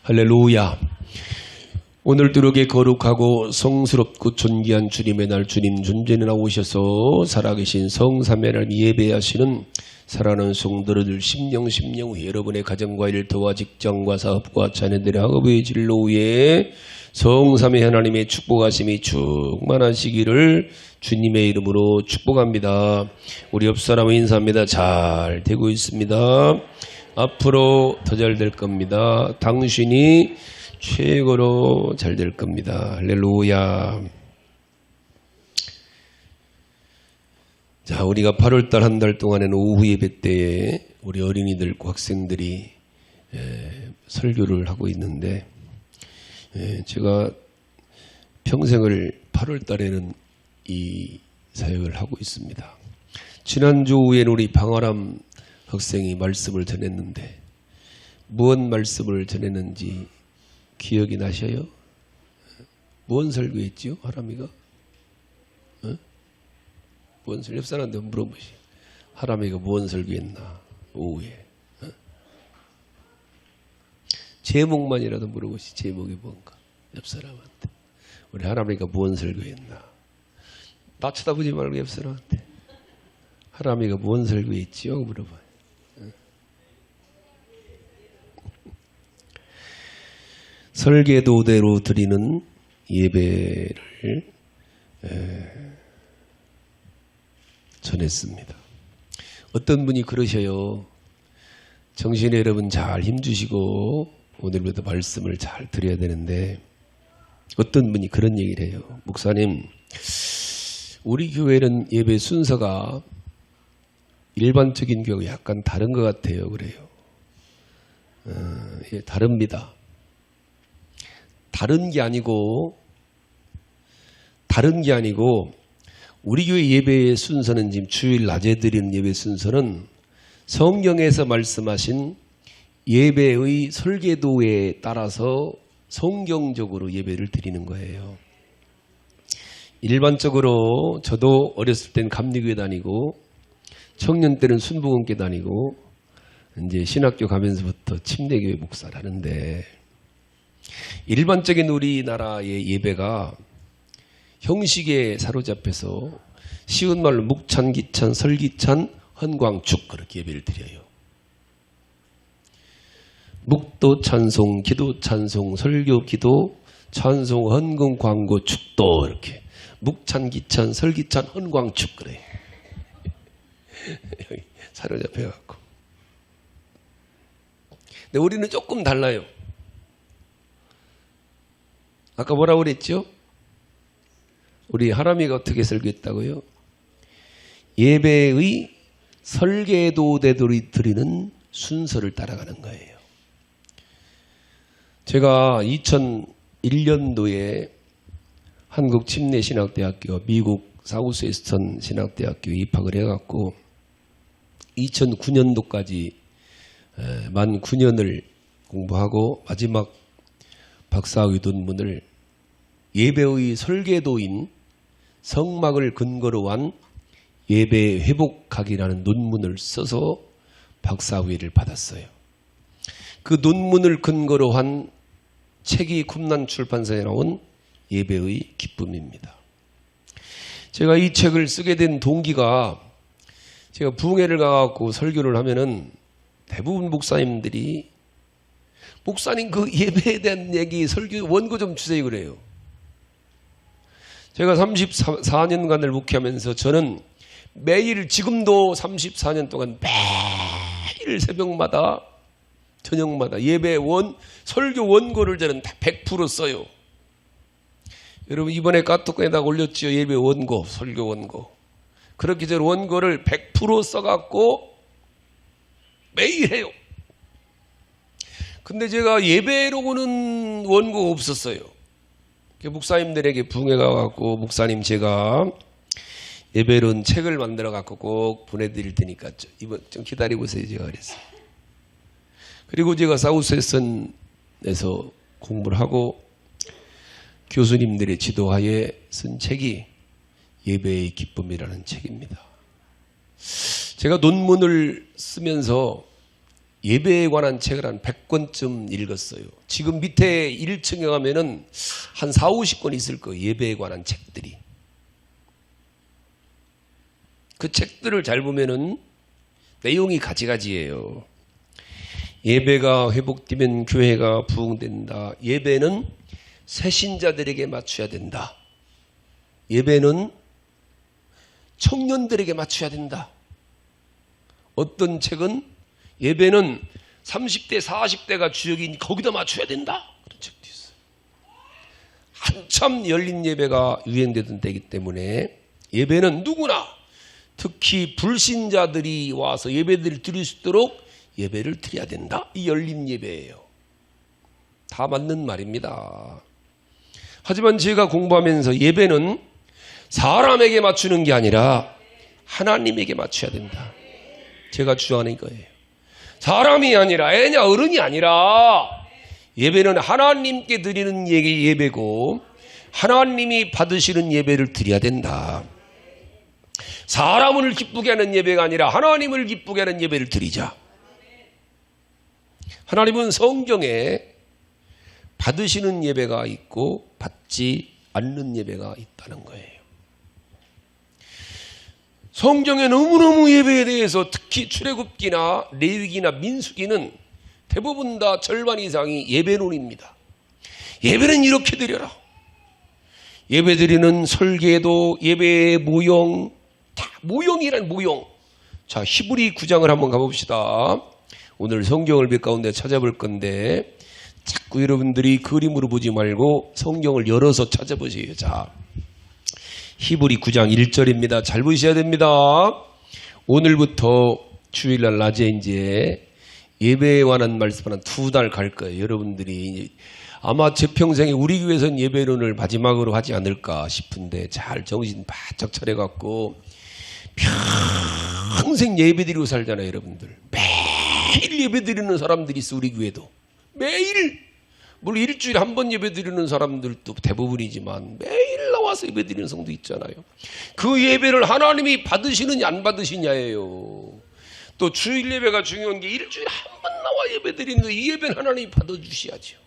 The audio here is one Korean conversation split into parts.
할렐루야. 오늘도 이렇게 거룩하고 성스럽고 존귀한 주님의 날 주님 존전에 나오셔서 살아계신 성삼위 하나님 예배하시는 사랑하는 성도들 심령 여러분의 가정과 일터와 직장과 사업과 자녀들의 학업의 진로 위에 성삼위 하나님의 축복하심이 충만하시기를 주님의 이름으로 축복합니다. 우리 옆 사람 인사합니다. 잘 되고 있습니다. 앞으로 더 잘 될 겁니다. 당신이 최고로 잘 될 겁니다. 할렐루야. 자, 우리가 8월달 한 달 동안에는 오후 예배 때에 우리 어린이들과 학생들이 설교를 하고 있는데 제가 평생을 8월달에는 이 사역을 하고 있습니다. 지난주 후에는 우리 방아람 학생이 말씀을 전했는데 무언 말씀을 전했는지 기억이 나셔요? 무언 설교했지요? 하람이가? 무언 설교? 옆 사람한테 물어보시. 하람이가 무언 설교했나? 오후에. 제목만이라도 물어보시. 제목이 뭔가? 옆 사람한테. 우리 하람이가 무언 설교했나? 나 쳐다보지 말고 옆 사람한테. 하람이가 무언 설교했지요? 물어봐요. 설계도대로 드리는 예배를 전했습니다. 어떤 분이 그러셔요. 정신에 여러분 잘 힘주시고 오늘부터 말씀을 잘 드려야 되는데 어떤 분이 그런 얘기를 해요. 목사님, 우리 교회는 예배 순서가 일반적인 교회가 약간 다른 것 같아요. 그래요. 예, 다릅니다. 다른 게 아니고 우리 교회 예배의 순서는 지금 주일 낮에 드리는 예배 순서는 성경에서 말씀하신 예배의 설계도에 따라서 성경적으로 예배를 드리는 거예요. 일반적으로 저도 어렸을 땐 감리교회 다니고 청년 때는 순복음교회 다니고 이제 신학교 가면서부터 침례교회 목사를 하는데 일반적인 우리나라의 예배가 형식에 사로잡혀서 쉬운 말로 묵찬, 기찬, 설기찬, 헌광축 그렇게 예배를 드려요. 묵도 찬송, 기도 찬송, 설교 기도, 찬송, 헌금, 광고, 축도 이렇게 묵찬, 기찬, 설기찬, 헌광축 그래요. 사로잡혀갖고. 근데 우리는 조금 달라요. 아까 뭐라고 그랬죠? 우리 하람이가 어떻게 설교했다고요? 예배의 설계도대로 드리는 순서를 따라가는 거예요. 제가 2001년도에 한국 침례신학대학교, 미국 사우스웨스턴 신학대학교에 입학을 해갖고 2009년도까지 만 9년을 공부하고 마지막 박사학위 논문을 예배의 설계도인 성막을 근거로 한 예배 회복학이라는 논문을 써서 박사학위를 받았어요. 그 논문을 근거로 한 책이 쿰난 출판사에 나온 예배의 기쁨입니다. 제가 이 책을 쓰게 된 동기가 제가 부흥회를 가갖고 설교를 하면은 대부분 목사님들이 목사님 그 예배에 대한 얘기 설교 원고 좀 주세요 그래요. 제가 34년간을 목회하면서 저는 매일 지금도 34년 동안 매일 새벽마다 저녁마다 예배 설교 원고를 저는 다 100% 써요. 여러분 이번에 카톡에다가 올렸죠. 예배 원고, 설교 원고. 그렇게 저는 원고를 100% 써갖고 매일 해요. 근데 제가 예배로는 원고가 없었어요. 목사님들에게 부흥회 가갖고 목사님 제가 예배론 책을 만들어 갖고 꼭 보내드릴 테니까 이번 좀 기다리고 있어요. 제가 그랬어요. 그리고 제가 사우스웨스턴에서 공부를 하고 교수님들의 지도하에 쓴 책이 예배의 기쁨이라는 책입니다. 제가 논문을 쓰면서 예배에 관한 책을 한 100권쯤 읽었어요. 지금 밑에 1층에 가면은 한 4, 50권 있을 거예요. 예배에 관한 책들이. 그 책들을 잘 보면은 내용이 가지가지예요. 예배가 회복되면 교회가 부흥된다. 예배는 새신자들에게 맞춰야 된다. 예배는 청년들에게 맞춰야 된다. 어떤 책은 예배는 30대, 40대가 주역이니 거기다 맞춰야 된다. 그런 책도 있어요. 한참 열린 예배가 유행되던 때이기 때문에 예배는 누구나 특히 불신자들이 와서 예배를 드릴 수 있도록 예배를 드려야 된다. 이 열린 예배예요. 다 맞는 말입니다. 하지만 제가 공부하면서 예배는 사람에게 맞추는 게 아니라 하나님에게 맞춰야 된다. 제가 주장하는 거예요. 사람이 아니라 애냐 어른이 아니라 예배는 하나님께 드리는 예배고 하나님이 받으시는 예배를 드려야 된다. 사람을 기쁘게 하는 예배가 아니라 하나님을 기쁘게 하는 예배를 드리자. 하나님은 성경에 받으시는 예배가 있고 받지 않는 예배가 있다는 거예요. 성경에 너무너무 예배에 대해서 특히 출애굽기나 레위기나 민수기는 대부분 다 절반 이상이 예배론입니다. 예배는 이렇게 드려라. 예배 드리는 설계도, 예배의 모형, 다 모형이란 모형. 자, 히브리 9장을 한번 가봅시다. 오늘 성경을 몇 가운데 찾아볼 건데 자꾸 여러분들이 그림으로 보지 말고 성경을 열어서 찾아보세요. 자, 히브리 9장 1절입니다. 잘 보셔야 됩니다. 오늘부터 주일날 낮에 이제 예배에 관한 말씀 한 2달 갈 거예요. 여러분들이 아마 제 평생에 우리 교회에서는 예배론을 마지막으로 하지 않을까 싶은데 잘 정신 바짝 차려갖고 평생 예배 드리고 살잖아요. 여러분들 매일 예배 드리는 사람들이 있어. 우리 교회도 매일, 물론 일주일에 한 번 예배 드리는 사람들도 대부분이지만 매일 나와서 예배 드리는 성도 있잖아요. 그 예배를 하나님이 받으시느냐 안 받으시냐예요. 또 주일 예배가 중요한 게 일주일에 한 번 나와 예배 드리는 이 예배는 하나님이 받아주셔야죠.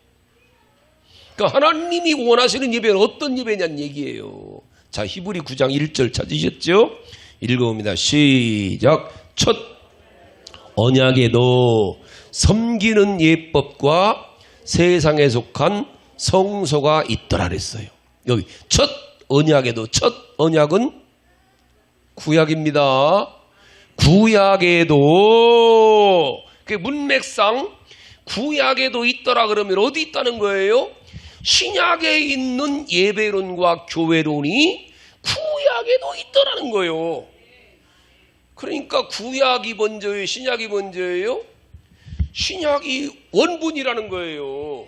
그러니까 하나님이 원하시는 예배는 어떤 예배냐는 얘기예요. 자, 히브리 9장 1절 찾으셨죠? 읽어봅니다. 시작. 첫 언약에도 섬기는 예법과 세상에 속한 성소가 있더라 그랬어요. 여기 첫 언약에도, 첫 언약은 구약입니다. 구약에도, 그 문맥상 구약에도 있더라 그러면 어디 있다는 거예요? 신약에 있는 예배론과 교회론이 구약에도 있더라는 거예요. 그러니까 구약이 먼저예요? 신약이 먼저예요? 신약이 원본이라는 거예요.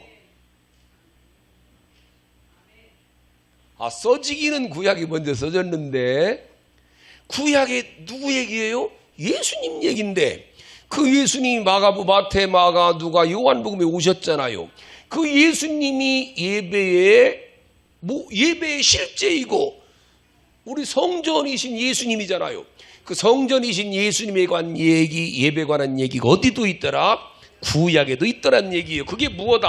아, 써지기는 구약이 먼저 써졌는데 구약에 누구 얘기예요? 예수님 얘기인데 그 예수님이 마가부, 마태, 마가, 누가, 요한복음에 오셨잖아요. 그 예수님이 예배의 실제이고 우리 성전이신 예수님이잖아요. 그 성전이신 예수님에 관한 얘기, 예배에 관한 얘기가 어디도 있더라? 구약에도 있더란 얘기예요. 그게 무엇이다?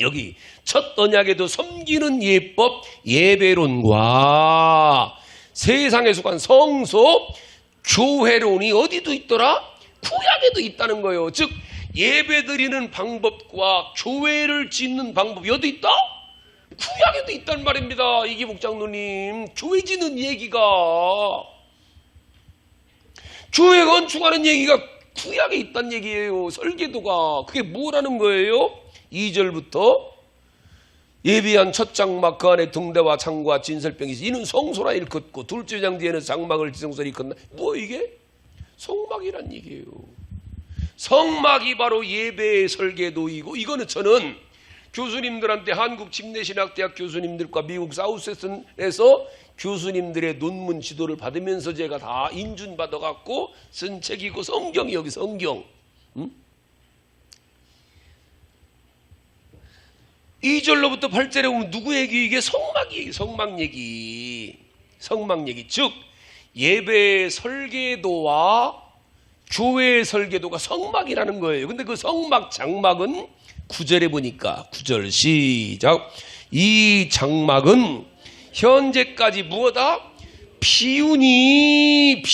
여기 첫 언약에도 섬기는 예법, 예배론과 세상에 속한 성소, 교회론이 어디도 있더라? 구약에도 있다는 거예요. 즉 예배드리는 방법과 교회를 짓는 방법이 어디 있다? 구약에도 있단 말입니다. 이게 목장로님, 교회 짓는 얘기가, 교회 건축하는 얘기가 구약에 있다는 얘기예요. 설계도가. 그게 뭐라는 거예요? 2절부터 예비한 첫 장막, 그 안에 등대와 창과 진설병이 있어. 이는 성소라 일컫고 둘째 장 뒤에는 장막을 지성소리 일컫나. 뭐 이게? 성막이란 얘기예요. 성막이 바로 예배의 설계도이고, 이거는 저는 교수님들한테 한국 침례신학대학 교수님들과 미국 사우스에서 교수님들의 논문 지도를 받으면서 제가 다 인준받아갖고 쓴 책이고, 성경이 여기 성경. 2절로부터 8절에 보면 누구 얘기? 이게 성막 얘기, 성막 얘기. 성막 얘기. 즉 예배의 설계도와 교회의 설계도가 성막이라는 거예요. 근데 그 성막 장막은 9절에 보니까 9절 시작. 이 장막은 현재까지 무엇다? 비유입니다.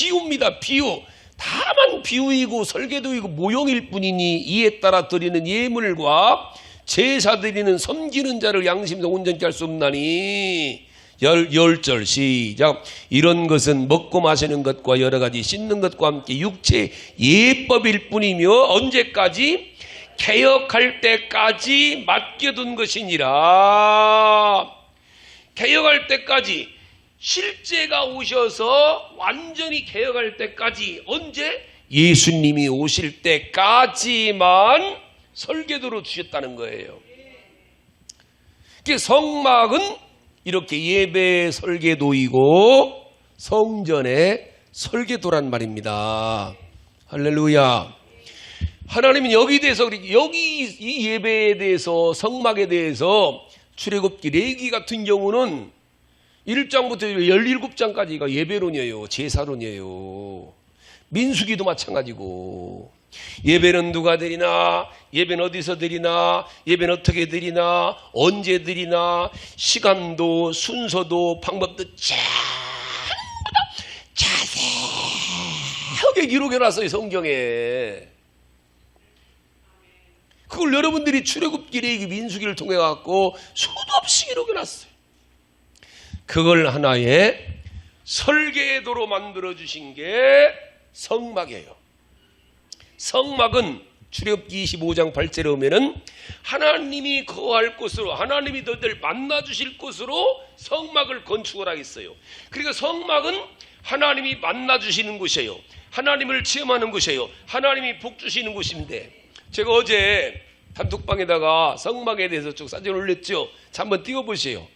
비유. 다만 비유이고 설계도이고 모형일 뿐이니 이에 따라 드리는 예물과 제사 드리는 섬기는 자를 양심도 온전케 할 수 없나니. 10절 시작. 이런 것은 먹고 마시는 것과 여러 가지 씻는 것과 함께 육체 예법일 뿐이며 언제까지? 개혁할 때까지 맡겨둔 것이니라. 개혁할 때까지, 실제가 오셔서 완전히 개혁할 때까지, 언제? 예수님이 오실 때까지만 설계도로 주셨다는 거예요. 성막은 이렇게 예배의 설계도이고 성전의 설계도란 말입니다. 할렐루야. 하나님은 여기 대해서, 여기 이 예배에 대해서, 성막에 대해서 출애굽기 레위기 같은 경우는 1장부터 17장까지가 예배론이에요. 제사론이에요. 민수기도 마찬가지고. 예배는 누가 드리나, 예배는 어디서 드리나, 예배는 어떻게 드리나, 언제 드리나, 시간도 순서도 방법도 전부 다 자세하게 기록해놨어요. 성경에. 그걸 여러분들이 출애굽기 레위기 민수기를 통해 갖고 수도 없이 기록해놨어요. 그걸 하나의 설계도로 만들어 주신 게 성막이에요. 성막은 출애굽기 25장 8절에 오면은 하나님이 거할 곳으로, 하나님이 너희들 만나 주실 곳으로 성막을 건축을 하겠어요. 그러니까 성막은 하나님이 만나 주시는 곳이에요. 하나님을 체험하는 곳이에요. 하나님이 복 주시는 곳인데, 제가 어제 단톡방에다가 성막에 대해서 쭉 사진 올렸죠. 자, 한번 띄워보세요.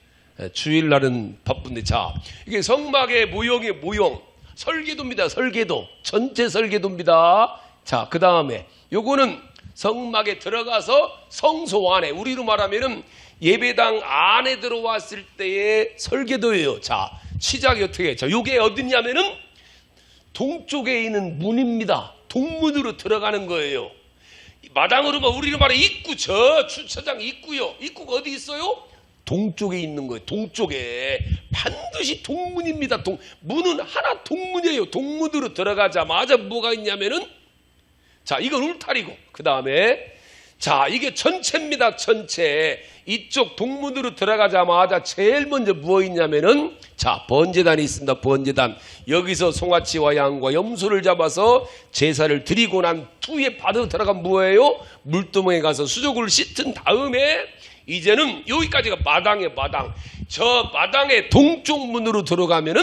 주일날은 바쁜데. 자, 이게 성막의 모형의 모형, 설계도입니다. 설계도, 전체 설계도입니다. 자, 그 다음에 요거는 성막에 들어가서 성소 안에, 우리로 말하면은 예배당 안에 들어왔을 때의 설계도예요. 자, 시작이 어떻게? 자, 요게 어디냐면은 동쪽에 있는 문입니다. 동문으로 들어가는 거예요. 마당으로 뭐 우리로 말해 입구, 저 주차장 입구요. 입구가 어디 있어요? 동쪽에 있는 거예요. 동쪽에. 반드시 동문입니다. 문은 하나 동문이에요. 동문으로 들어가자마자 뭐가 있냐면은, 자, 이건 울타리고, 그 다음에, 자, 이게 전체입니다. 전체. 이쪽 동문으로 들어가자마자 제일 먼저 무엇 있냐면은, 자, 번제단이 있습니다. 번제단. 여기서 송아치와 양과 염소를 잡아서 제사를 드리고 난 후에 바로 들어간 뭐예요? 물두멍에 가서 수족을 씻은 다음에 이제는 여기까지가 마당이에요. 마당. 저 마당의 동쪽 문으로 들어가면은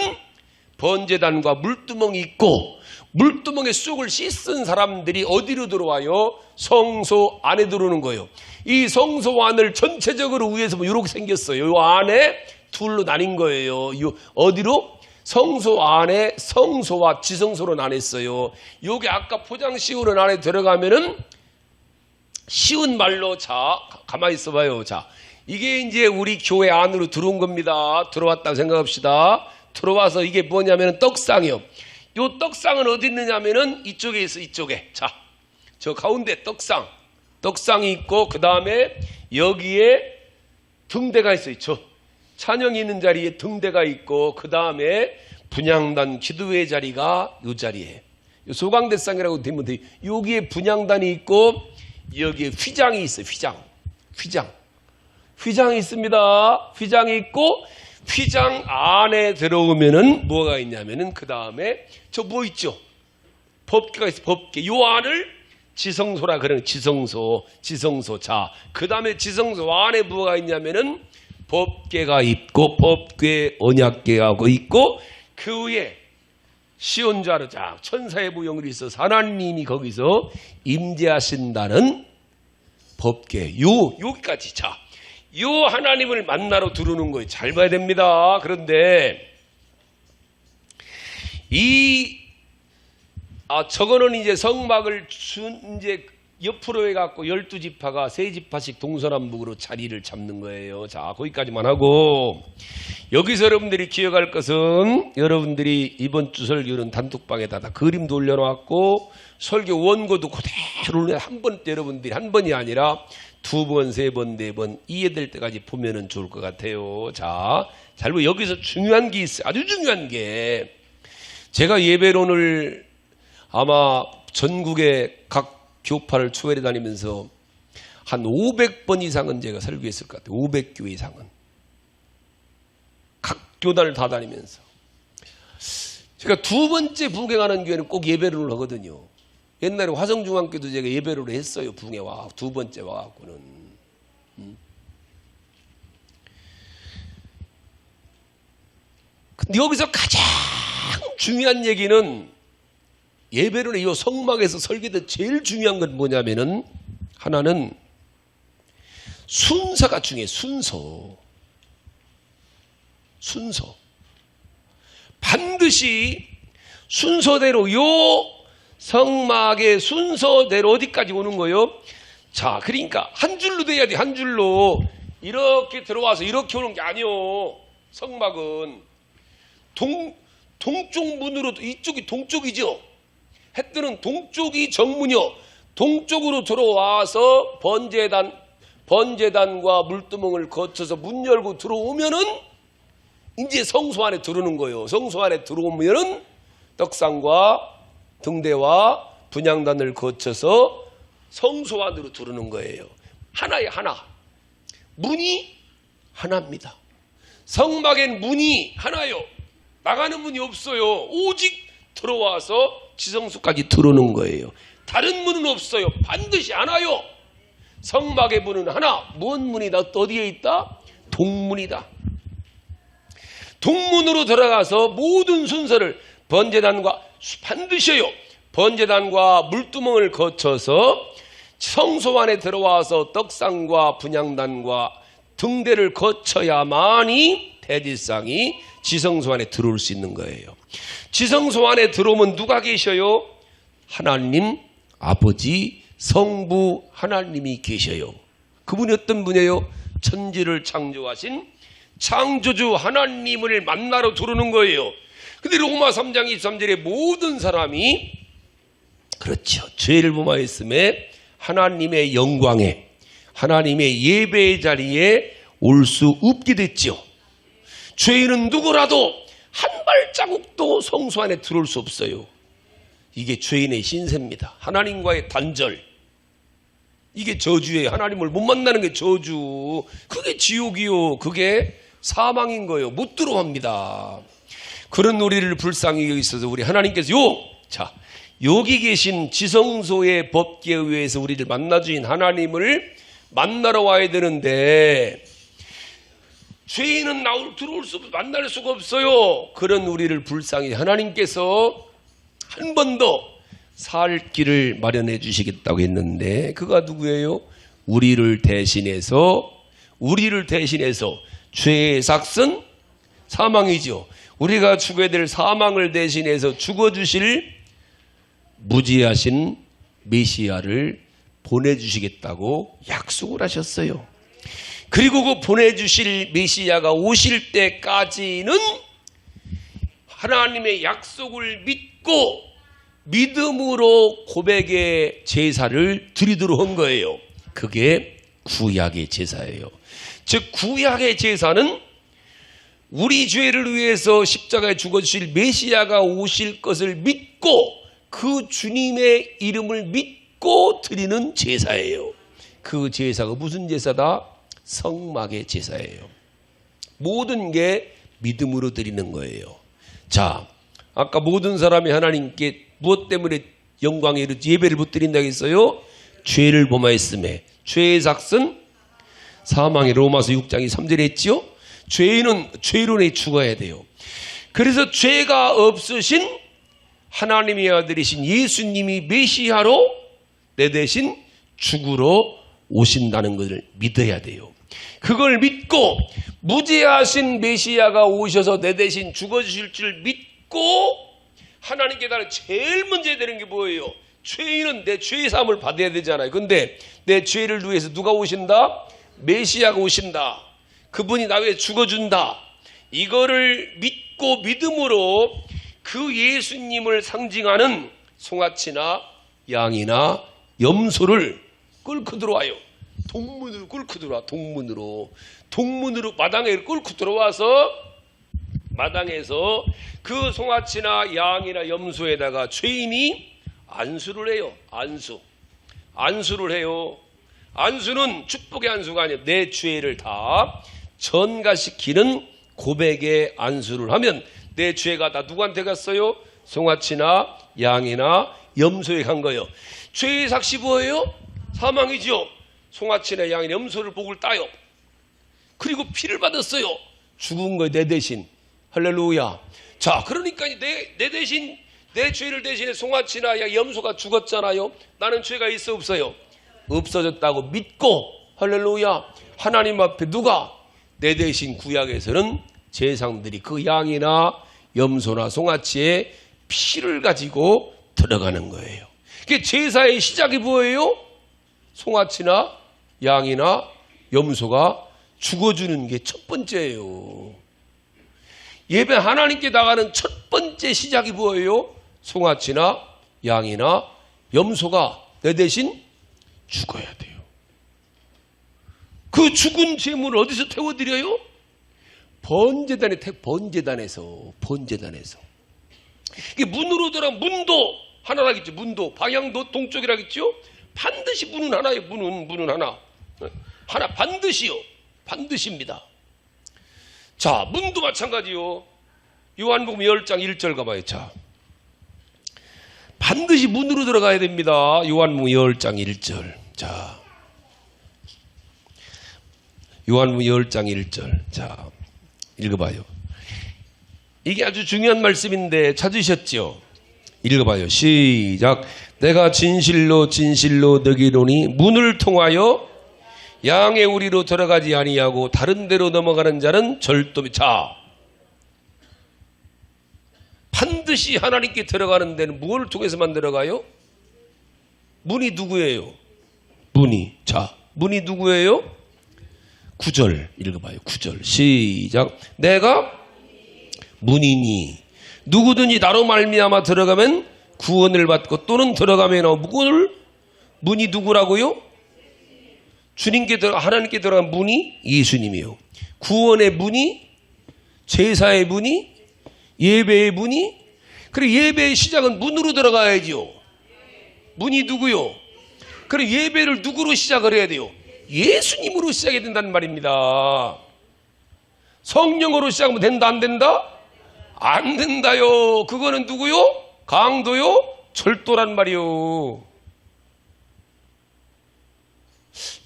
번제단과 물두멍이 있고, 물두멍에 수족을 씻은 사람들이 어디로 들어와요? 성소 안에 들어오는 거예요. 이 성소 안을 전체적으로 위에서 뭐 이렇게 생겼어요. 이 안에 둘로 나뉜 거예요. 어디로? 성소 안에 성소와 지성소로 나눴어요. 요게 아까 포장 씌우는 안에 들어가면은 쉬운 말로, 자, 가만히 있어봐요. 자, 이게 이제 우리 교회 안으로 들어온 겁니다. 들어왔다고 생각합시다. 들어와서 이게 뭐냐면 떡상이요. 요 떡상은 어디 있느냐면은 이쪽에 있어. 이쪽에. 자, 저 가운데 떡상이 있고, 그 다음에 여기에 등대가 있어요. 저 찬영이 있는 자리에 등대가 있고, 그 다음에 분향단 기도회 자리가 요 자리에, 요 소강대상이라고 되면 돼요. 여기에 분향단이 있고, 여기에 휘장이 있어요. 휘장이 있습니다. 휘장이 있고, 휘장 안에 들어오면은 뭐가 있냐면은 그 다음에 저 뭐 있죠? 법궤가 있어요. 법궤. 요 안을 지성소라 그러는 지성소. 자, 그 다음에 지성소 안에 뭐가 있냐면은 법궤가 있고, 법궤 언약궤하고 있고, 그 위에 시온자르, 자, 천사의 모형이 있어서 하나님이 거기서 임재하신다는 법궤. 여기까지. 자, 요 하나님을 만나러 들어오는 거예요. 잘 봐야 됩니다. 그런데 저거는 이제 성막을 이제 옆으로 해갖고 12지파가 3지파씩 동서남북으로 자리를 잡는 거예요. 자, 거기까지만 하고, 여기서 여러분들이 기억할 것은, 여러분들이 이번 주 설교는 단톡방에다 다 그림도 올려놓았고, 설교 원고도 그대로 한 번 때 여러분들이 한 번이 아니라 2번, 3번, 4번 이해될 때까지 보면은 좋을 것 같아요. 자, 잘 보고 여기서 중요한 게 있어요. 아주 중요한 게, 제가 예배론을 아마 전국의 각 교파를 초회해 다니면서 한 500번 이상은 제가 설교했을 것 같아요. 500교회 이상은. 각 교단을 다 다니면서. 제가 두 번째 부흥하는 교회는 꼭 예배론을 하거든요. 옛날에 화성중앙교도 제가 예배론을 했어요. 부흥에 와, 두 번째 와갖고는. 근데 여기서 가장 중요한 얘기는 예배론의 이 성막에서 설교된 제일 중요한 건 뭐냐면은 하나는 순서가 중요해요. 순서. 반드시 순서대로 요 성막의 순서대로 어디까지 오는 거예요? 자, 그러니까 한 줄로 돼야 돼. 한 줄로 이렇게 들어와서 이렇게 오는 게 아니요. 성막은 동쪽 문으로, 이쪽이 동쪽이죠. 해 뜨는 동쪽이 정문이요. 동쪽으로 들어와서 번제단과 물두멍을 거쳐서 문 열고 들어오면은 이제 성소 안에 들어오는 거예요. 성소 안에 들어오면은 떡상과 등대와 분향단을 거쳐서 성소 안으로 들어오는 거예요. 하나에 하나. 문이 하나입니다. 성막엔 문이 하나요. 나가는 문이 없어요. 오직 들어와서 지성소까지 들어오는 거예요. 다른 문은 없어요. 반드시 하나요. 성막의 문은 하나. 뭔 문이다? 어디에 있다? 동문이다. 동문으로 들어가서 모든 순서를 번제단과 반드시요. 번제단과 물두멍을 거쳐서 성소 안에 들어와서 떡상과 분향단과 등대를 거쳐야만이 대제사장이 지성소 안에 들어올 수 있는 거예요. 지성소 안에 들어오면 누가 계셔요? 하나님, 아버지, 성부 하나님이 계셔요. 그분이 어떤 분이에요? 천지를 창조하신 창조주 하나님을 만나러 들어오는 거예요. 근데 로마 3장 23절에 모든 사람이 그렇죠. 죄를 범하였음에 하나님의 영광에 하나님의 예배의 자리에 올 수 없게 됐죠. 죄인은 누구라도 한 발자국도 성소 안에 들어올 수 없어요. 이게 죄인의 신세입니다. 하나님과의 단절. 이게 저주예요. 하나님을 못 만나는 게 저주. 그게 지옥이요. 그게 사망인 거예요. 못 들어갑니다. 그런 우리를 불쌍히 여기셔서 우리 하나님께서 여기 계신 지성소의 법계에 의해서 우리를 만나주신 하나님을 만나러 와야 되는데 죄인은 들어올 수 없어 만날 수가 없어요. 그런 우리를 불쌍히 하나님께서 한 번 더 살 길을 마련해 주시겠다고 했는데 그가 누구예요? 우리를 대신해서 죄의 삭은 사망이죠. 우리가 죽어야 될 사망을 대신해서 죽어주실 무지하신 메시아를 보내주시겠다고 약속을 하셨어요. 그리고 그 보내주실 메시아가 오실 때까지는 하나님의 약속을 믿고 믿음으로 고백의 제사를 드리도록 한 거예요. 그게 구약의 제사예요. 즉 구약의 제사는 우리 죄를 위해서 십자가에 죽어주실 메시아가 오실 것을 믿고 그 주님의 이름을 믿고 드리는 제사예요. 그 제사가 무슨 제사다? 성막의 제사예요. 모든 게 믿음으로 드리는 거예요. 자, 아까 모든 사람이 하나님께 무엇 때문에 영광에 예배를 못 드린다고 했어요? 죄를 범하였음에. 죄의 삭은 사망의 로마서 6장 3절에 했지요? 죄인은 죄로 죽어야 돼요. 그래서 죄가 없으신 하나님의 아들이신 예수님이 메시아로 내 대신 죽으러 오신다는 것을 믿어야 돼요. 그걸 믿고 무죄하신 메시아가 오셔서 내 대신 죽어주실 줄 믿고 하나님께 따라 제일 먼저 해야 되는 게 뭐예요? 죄인은 내 죄의 사함을 받아야 되잖아요. 근데 내 죄를 위해서 누가 오신다? 메시아가 오신다. 그분이 나 위해 죽어준다. 이거를 믿고 믿음으로 그 예수님을 상징하는 송아치나 양이나 염소를 끌고 들어와요. 동문으로 끌고 들어와. 동문으로 마당에 끌고 들어와서 마당에서 그 송아치나 양이나 염소에다가 죄인이 안수를 해요. 안수를 해요. 안수는 축복의 안수가 아니에요. 내 죄를 다 전가시키는 고백의 안수를 하면 내 죄가 다 누구한테 갔어요? 송아치나 양이나 염소에 간 거예요. 죄의 삭시 뭐예요? 사망이죠. 송아치나 양이나 염소를 복을 따요. 그리고 피를 받았어요. 죽은 거예요. 내 대신. 할렐루야. 자, 그러니까 내 대신, 내 죄를 대신해 송아치나 양, 염소가 죽었잖아요. 나는 죄가 있어 없어요? 없어졌다고 믿고, 할렐루야. 하나님 앞에 누가? 내 대신 구약에서는 제사장들이 그 양이나 염소나 송아치의 피를 가지고 들어가는 거예요. 그게 제사의 시작이 뭐예요? 송아치나 양이나 염소가 죽어주는 게 첫 번째예요. 예배 하나님께 나가는 첫 번째 시작이 뭐예요? 송아치나 양이나 염소가 내 대신 죽어야 돼요. 그 죽은 제물을 어디서 태워드려요? 번제단에서. 이게 문으로 들어가면 문도 하나라겠죠. 문도 방향도 동쪽이라겠죠. 반드시 문은 하나예요. 문은 하나. 하나 반드시요. 반드시입니다. 자, 문도 마찬가지요. 요한복음 10장 1절 가봐요. 자, 반드시 문으로 들어가야 됩니다. 요한복음 10장 1절. 자, 요한복음 10장 1절. 자, 읽어봐요. 이게 아주 중요한 말씀인데 찾으셨죠? 읽어봐요. 시작. 내가 진실로 너희로니 문을 통하여 양의 우리로 들어가지 아니하고 다른 데로 넘어가는 자는 절도미. 자, 반드시 하나님께 들어가는 데는 무엇을 통해서만 들어가요? 문이 누구예요? 문이. 자, 문이 누구예요? 9절 읽어봐요. 9절 시작. 내가 문이니 누구든지 나로 말미암아 들어가면 구원을 받고 또는 들어가면 문이 누구라고요? 주님께 하나님께 들어간 문이 예수님이요. 구원의 문이, 제사의 문이, 예배의 문이. 그리고 예배의 시작은 문으로 들어가야죠. 문이 누구요? 그리고 예배를 누구로 시작을 해야 돼요? 예수님으로 시작해야 된다는 말입니다. 성령으로 시작하면 된다 안 된다? 안 된다요. 그거는 누구요? 강도요? 절도란 말이요.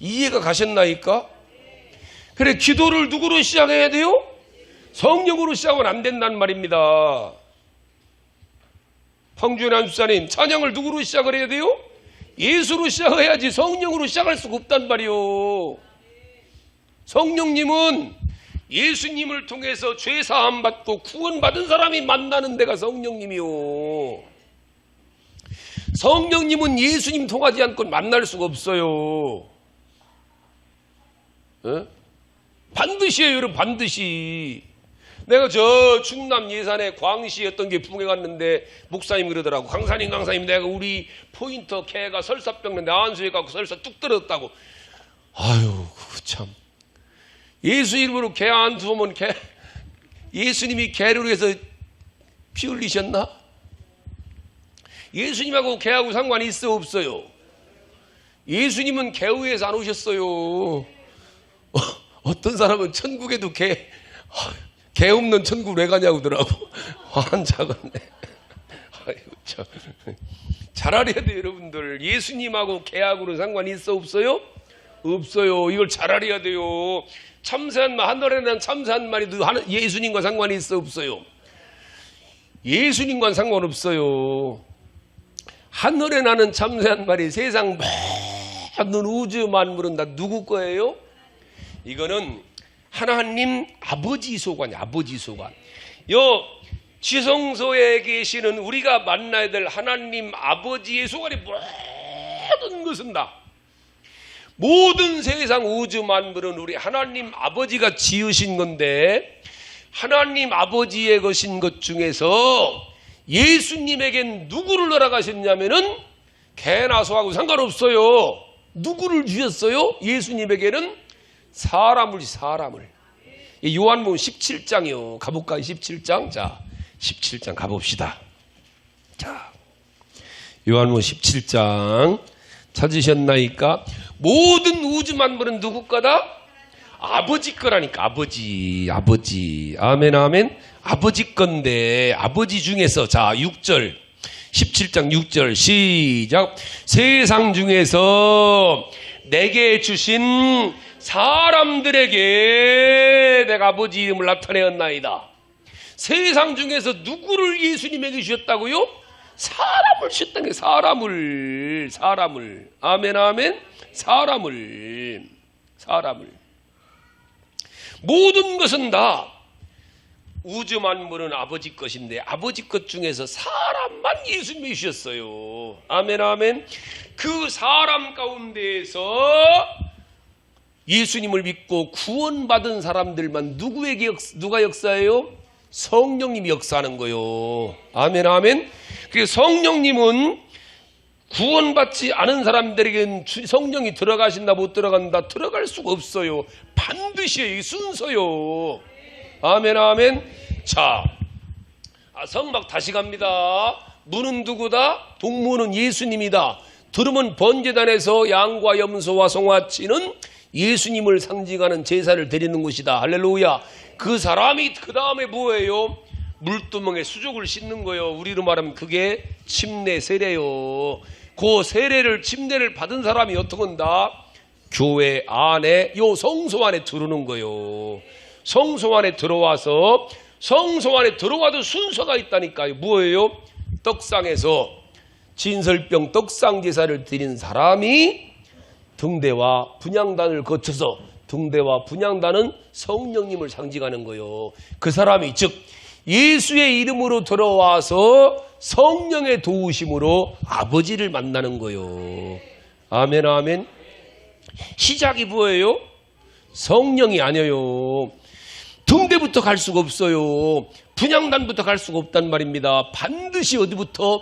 이해가 가셨나이까? 그래, 기도를 누구로 시작해야 돼요? 성령으로 시작하면 안 된다는 말입니다. 황주현 안수사님, 찬양을 누구로 시작을 해야 돼요? 예수로 시작해야지 성령으로 시작할 수가 없단 말이요. 성령님은 예수님을 통해서 죄사함 받고 구원받은 사람이 만나는 데가 성령님이요. 성령님은 예수님 통하지 않고 만날 수가 없어요. 에? 반드시에요, 여러분. 반드시. 내가 저 충남 예산에 광시였던 게 부흥회 갔는데 목사님 그러더라고. 강사님 내가 우리 포인터 개가 설사병인데 안수해 갖고 설사 뚝 떨어졌다고. 아유, 참. 예수 이름으로 개 안수하면 예수님이 개를 위해서 피 흘리셨나? 예수님하고 개하고 상관이 있어 없어요? 예수님은 개 위해서 안 오셨어요. 어떤 사람은 천국에도 개 없는 천국 왜 가냐고 더라고. 환장하네. 아이고 참. 잘 알아야 돼요, 여러분들. 예수님하고 개하고는 상관이 있어 없어요? 없어요. 이걸 잘 알아야 돼요. 참새한 말, 하늘에 난 참새한 마리도 예수님과 상관이 있어 없어요? 예수님과는 상관없어요. 하늘에 나는 참새한 마리, 세상 모든 우주 만물은 다 누구 거예요? 이거는 하나님 아버지 소관이에요. 아버지 소관. 지성소에 계시는 우리가 만나야 될 하나님 아버지의 소관이 모든 것은 다, 모든 세상 우주 만물은 우리 하나님 아버지가 지으신 건데, 하나님 아버지의 것인 것 중에서 예수님에겐 누구를 허락하셨냐면은 개나 소하고 상관없어요. 누구를 주셨어요? 예수님에게는 사람을. 요한복음 17장이요. 가볼까요? 17장. 자, 17장 가봅시다. 자, 요한복음 17장 찾으셨나이까? 모든 우주 만물은 누구 거다? 아버지 거라니까. 아버지. 아멘. 아버지 건데, 아버지 중에서, 자, 6절, 17장 6절 시작. 세상 중에서 내게 주신 사람들에게 내가 아버지 이름을 나타내었나이다. 세상 중에서 누구를 예수님에게 주셨다고요? 사람을 주셨다는 게, 사람을. 아멘. 사람을. 모든 것은 다, 우주 만물은 아버지 것인데 아버지 것 중에서 사람만 예수님이 주셨어요. 아멘. 그 사람 가운데에서 예수님을 믿고 구원받은 사람들만 누가 역사해요? 성령님이 역사하는 거요. 아멘. 그 성령님은 구원받지 않은 사람들에게는 성령이 들어가신다 못 들어간다? 들어갈 수가 없어요. 반드시 순서요. 아멘. 자, 성막 다시 갑니다. 문은 누구다? 동문은 예수님이다. 들으면 번제단에서 양과 염소와 송아치는 예수님을 상징하는 제사를 드리는 것이다. 할렐루야. 그 사람이 그 다음에 뭐예요? 물두멍에 수족을 씻는 거예요. 우리로 말하면 그게 침례 세례요. 그 세례를, 침례를 받은 사람이 어떻게 한다? 교회 안에, 요 성소 안에 들어오는 거예요. 성소 안에 들어와서, 성소 안에 들어와도 순서가 있다니까요. 뭐예요? 떡상에서 진설병 떡상 제사를 드린 사람이 등대와 분향단을 거쳐서, 등대와 분향단은 성령님을 상징하는 거예요. 그 사람이 즉 예수의 이름으로 들어와서 성령의 도우심으로 아버지를 만나는 거예요. 아멘. 시작이 뭐예요? 성령이 아니에요. 등대부터 갈 수가 없어요. 분향단부터 갈 수가 없단 말입니다. 반드시 어디부터?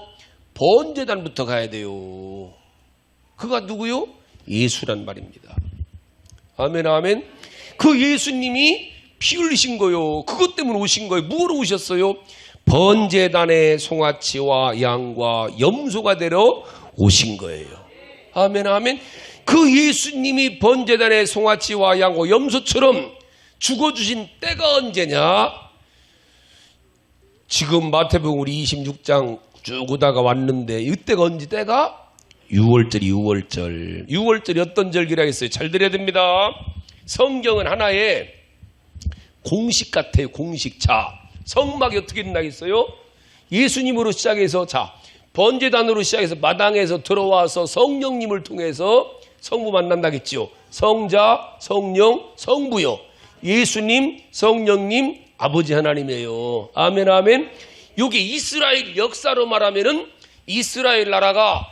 번제단부터 가야 돼요. 그가 누구요? 예수란 말입니다. 아멘. 그 예수님이 피 흘리신 거요. 그것 때문에 오신 거예요. 뭐로 오셨어요? 번제단의 송아치와 양과 염소가 되러 오신 거예요. 아멘. 그 예수님이 번제단의 송아치와 양과 염소처럼 죽어주신 때가 언제냐? 지금 마태복음 우리 26장 쭉 오다가 왔는데 이때가 언제 때가? 6월절. 6월절이 어떤 절기라 했어요? 잘 들어야 됩니다. 성경은 하나의 공식 같아요. 공식. 자, 성막이 어떻게 된다겠어요? 예수님으로 시작해서, 자, 번제단으로 시작해서 마당에서 들어와서 성령님을 통해서 성부 만난다겠죠. 성자, 성령, 성부요. 예수님, 성령님, 아버지 하나님이에요. 아멘. 여기 이스라엘 역사로 말하면은 이스라엘 나라가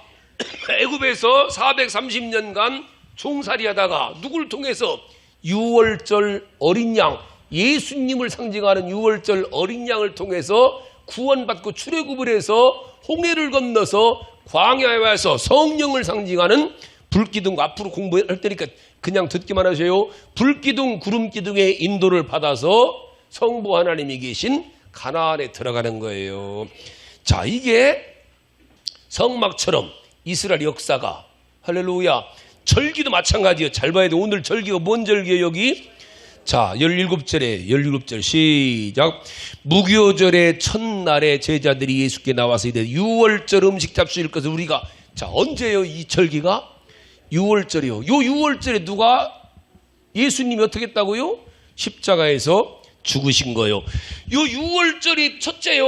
애굽에서 430년간 종살이하다가 누굴 통해서? 6월절 어린 양, 예수님을 상징하는 6월절 어린 양을 통해서 구원받고 출애굽을 해서 홍해를 건너서 광야에 와서 성령을 상징하는 불기둥, 앞으로 공부할 테니까 그냥 듣기만 하세요. 불기둥, 구름기둥의 인도를 받아서 성부 하나님이 계신 가나안에 들어가는 거예요. 자, 이게 성막처럼 이스라엘 역사가, 할렐루야. 절기도 마찬가지예요. 잘 봐야 돼. 오늘 절기가 뭔 절기예요, 여기? 자, 17절 시작. 무교절의 첫날에 제자들이 예수께 나와서 이래 6월절 음식 잡수실 것을 우리가, 자, 언제예요 이 절기가? 6월절이요. 요 6월절에 누가, 예수님이 어떻게 했다고요? 십자가에서 죽으신 거예요. 요 6월절이 첫째요.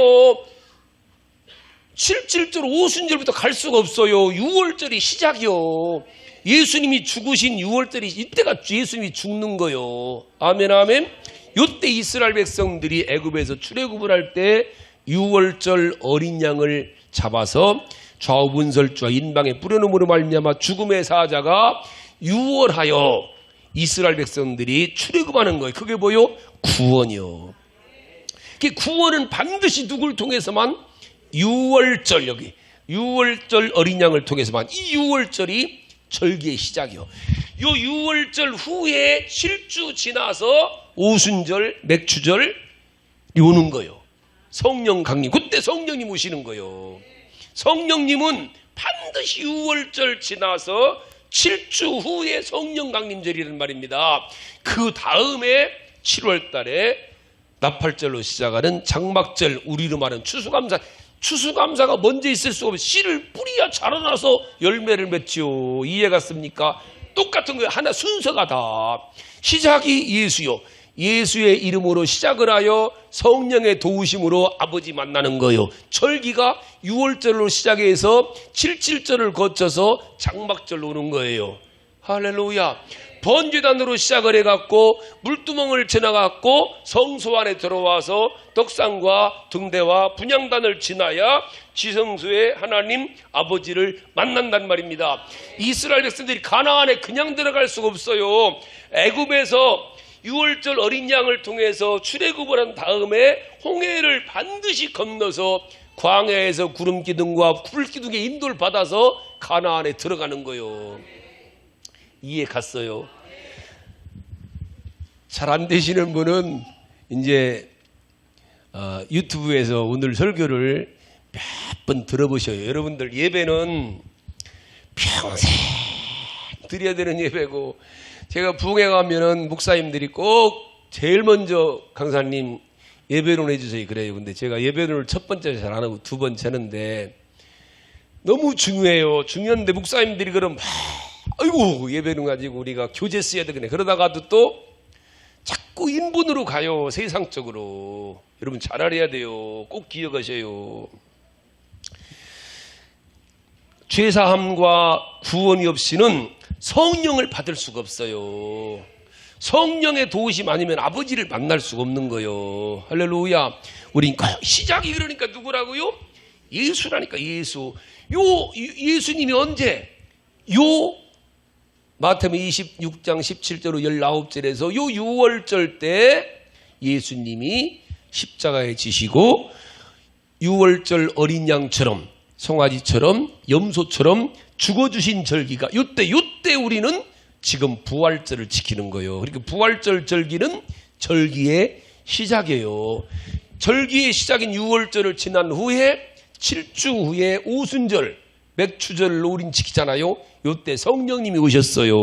7절 오순절부터 갈 수가 없어요. 6월절이 시작이요. 예수님이 죽으신 6월절이, 이때가 예수님이 죽는 거요. 아멘. 요때 이스라엘 백성들이 애굽에서 출애굽을 할 때 유월절 어린 양을 잡아서 좌우분설주와 인방에 뿌려놓음으로 말미암아 죽음의 사자가 유월하여 이스라엘 백성들이 출애굽하는 거예요. 그게 뭐요? 구원이요. 그 구원은 반드시 누굴 통해서만? 유월절, 여기 유월절 어린 양을 통해서만. 이 유월절이 절기의 시작이요. 요 유월절 후에 7주 지나서 오순절, 맥추절이 오는 거예요. 성령 강림, 그때 성령님 오시는 거예요. 성령님은 반드시 유월절 지나서 7주 후에 성령 강림절이라는 말입니다. 그 다음에 7월 달에 나팔절로 시작하는 장막절, 우리로 말하는 추수감사. 추수감사가 먼저 있을 수가 없어요. 씨를 뿌려야 자라나서 열매를 맺지요. 이해갔습니까? 똑같은 거예요. 하나 순서가 다. 시작이 예수요. 예수의 이름으로 시작을 하여 성령의 도우심으로 아버지 만나는 거예요. 절기가 6월절로 시작해서 77절을 거쳐서 장막절로 오는 거예요. 할렐루야. 번제단으로 시작을 해갖고 물두멍을 지나갖고 성소 안에 들어와서 덕상과 등대와 분향단을 지나야 지성소에 하나님 아버지를 만난단 말입니다. 이스라엘 백성들이 가나안에 그냥 들어갈 수가 없어요. 애굽에서 6월절 어린 양을 통해서 출애굽을 한 다음에 홍해를 반드시 건너서 광야에서 구름 기둥과 불 기둥의 인도를 받아서 가나안에 들어가는 거예요. 이해 갔어요? 잘 안 되시는 분은 이제 유튜브에서 오늘 설교를 몇 번 들어보셔요. 여러분들 예배는 평생 드려야 되는 예배고, 제가 부흥회 가면은 목사님들이 꼭 제일 먼저 강사님 예배론 해주세요 그래요. 근데 제가 예배론을 첫 번째 잘 안 하고 두 번째는데 너무 중요해요. 중요한데 목사님들이 그럼 아이고 예배론 가지고 우리가 교재 써야 되겠네. 그러다가도 또 자꾸 인본으로 가요. 세상적으로. 여러분 잘 알아야 돼요. 꼭 기억하셔요. 죄사함과 구원이 없이는 성령을 받을 수가 없어요. 성령의 도우심 아니면 아버지를 만날 수가 없는 거예요. 할렐루야. 우린 시작이 그러니까 누구라고요? 예수라니까. 예수. 예수님이 언제? 마태복음 26장 17절로 19절에서 요 6월절 때 예수님이 십자가에 지시고 6월절 어린 양처럼 송아지처럼 염소처럼 죽어주신 절기가 요때 우리는 지금 부활절을 지키는 거예요. 그러니까 부활절 절기는 절기의 시작이에요. 절기의 시작인 6월절을 지난 후에 7주 후에 오순절 맥추절을 우린 지키잖아요. 요때 성령님이 오셨어요.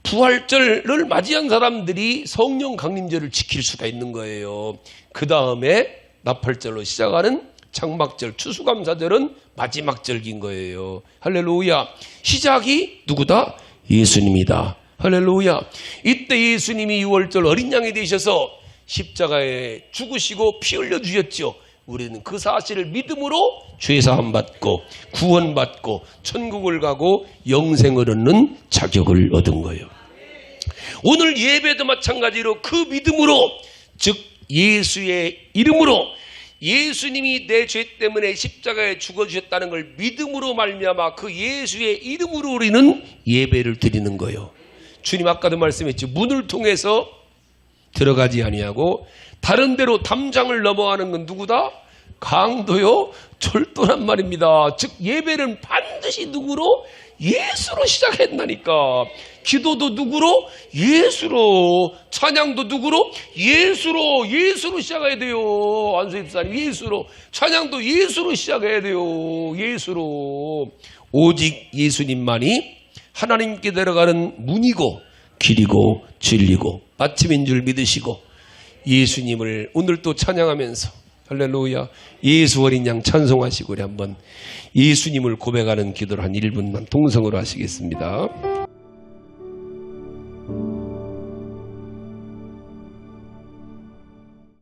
부활절을 맞이한 사람들이 성령 강림절을 지킬 수가 있는 거예요. 그 다음에 나팔절로 시작하는 장막절, 추수감사절은 마지막 절기인 거예요. 할렐루야. 시작이 누구다? 예수님이다. 할렐루야. 이때 예수님이 6월절 어린 양이 되셔서 십자가에 죽으시고 피 흘려 주셨죠. 우리는 그 사실을 믿음으로 죄사함 받고 구원받고 천국을 가고 영생을 얻는 자격을 얻은 거예요. 오늘 예배도 마찬가지로 그 믿음으로, 즉 예수의 이름으로, 예수님이 내 죄 때문에 십자가에 죽어주셨다는 걸 믿음으로 말미암아 그 예수의 이름으로 우리는 예배를 드리는 거예요. 주님 아까도 말씀했죠. 문을 통해서 들어가지 아니하고 다른 데로 담장을 넘어가는 건 누구다? 강도요 철도란 말입니다. 즉 예배는 반드시 누구로? 예수로 시작했다니까. 기도도 누구로? 예수로. 찬양도 누구로? 예수로 시작해야 돼요. 안수 집사님 예수로. 찬양도 예수로 시작해야 돼요. 예수로. 오직 예수님만이 하나님께 데려가는 문이고 길이고 진리고 마침인 줄 믿으시고 예수님을 오늘 또 찬양하면서 할렐루야 예수 어린 양 찬송하시고 우리 한번 예수님을 고백하는 기도를 한 1분만 동성으로 하시겠습니다.